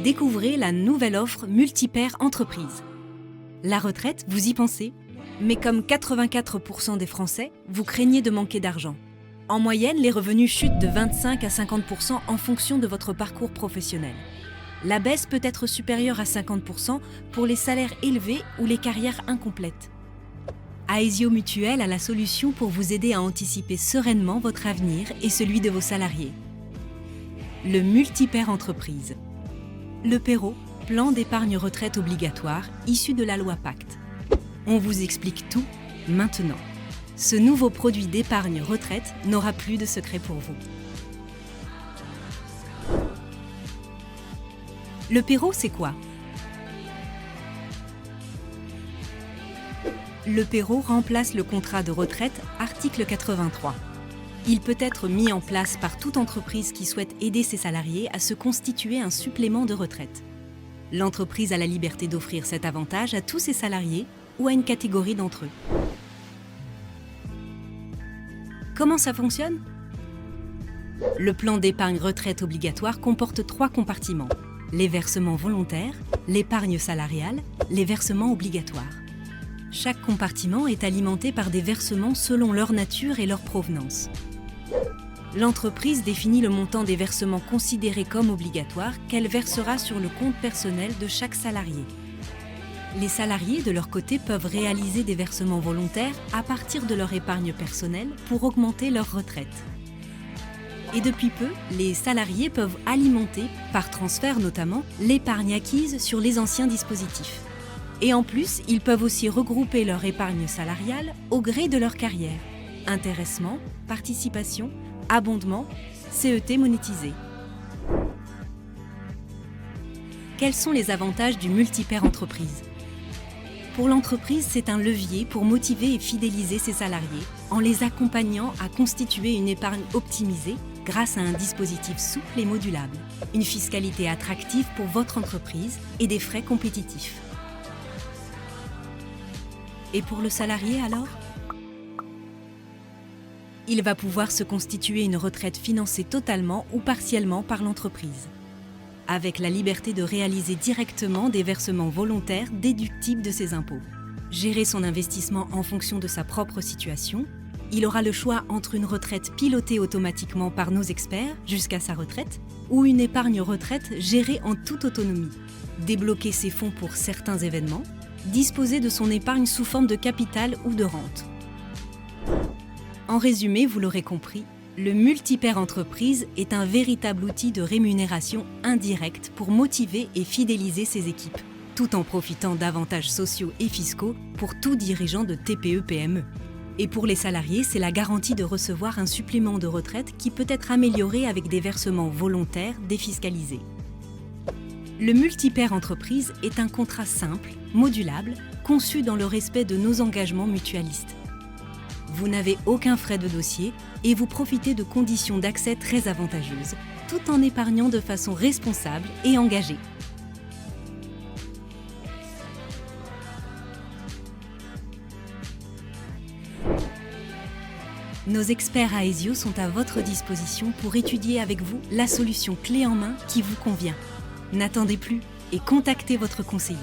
Découvrez la nouvelle offre Multipère Entreprise. La retraite, vous y pensez? Mais comme 84% des Français, vous craignez de manquer d'argent. En moyenne, les revenus chutent de 25 à 50% en fonction de votre parcours professionnel. La baisse peut être supérieure à 50% pour les salaires élevés ou les carrières incomplètes. Aesio Mutuelle a la solution pour vous aider à anticiper sereinement votre avenir et celui de vos salariés. Le Multipère Entreprise. Le PERO, plan d'épargne retraite obligatoire, issu de la loi Pacte. On vous explique tout maintenant. Ce nouveau produit d'épargne retraite n'aura plus de secret pour vous. Le PERO, c'est quoi? Le PERO remplace le contrat de retraite, article 83. Il peut être mis en place par toute entreprise qui souhaite aider ses salariés à se constituer un supplément de retraite. L'entreprise a la liberté d'offrir cet avantage à tous ses salariés ou à une catégorie d'entre eux. Comment ça fonctionne? Le plan d'épargne retraite obligatoire comporte 3 compartiments: les versements volontaires, l'épargne salariale, les versements obligatoires. Chaque compartiment est alimenté par des versements selon leur nature et leur provenance. L'entreprise définit le montant des versements considérés comme obligatoires qu'elle versera sur le compte personnel de chaque salarié. Les salariés, de leur côté, peuvent réaliser des versements volontaires à partir de leur épargne personnelle pour augmenter leur retraite. Et depuis peu, les salariés peuvent alimenter, par transfert notamment, l'épargne acquise sur les anciens dispositifs. Et en plus, ils peuvent aussi regrouper leur épargne salariale au gré de leur carrière. Intéressement, participation, abondement, CET monétisé. Quels sont les avantages du Multipère Entreprise? Pour l'entreprise, c'est un levier pour motiver et fidéliser ses salariés en les accompagnant à constituer une épargne optimisée grâce à un dispositif souple et modulable, une fiscalité attractive pour votre entreprise et des frais compétitifs. Et pour le salarié alors? Il va pouvoir se constituer une retraite financée totalement ou partiellement par l'entreprise, avec la liberté de réaliser directement des versements volontaires déductibles de ses impôts. Gérer son investissement en fonction de sa propre situation, il aura le choix entre une retraite pilotée automatiquement par nos experts jusqu'à sa retraite ou une épargne retraite gérée en toute autonomie, débloquer ses fonds pour certains événements, disposer de son épargne sous forme de capital ou de rente. En résumé, vous l'aurez compris, le Multipère Entreprise est un véritable outil de rémunération indirecte pour motiver et fidéliser ses équipes, tout en profitant d'avantages sociaux et fiscaux pour tout dirigeant de TPE-PME. Et pour les salariés, c'est la garantie de recevoir un supplément de retraite qui peut être amélioré avec des versements volontaires défiscalisés. Le Multipère Entreprise est un contrat simple, modulable, conçu dans le respect de nos engagements mutualistes. Vous n'avez aucun frais de dossier et vous profitez de conditions d'accès très avantageuses, tout en épargnant de façon responsable et engagée. Nos experts Aesio sont à votre disposition pour étudier avec vous la solution clé en main qui vous convient. N'attendez plus et contactez votre conseiller.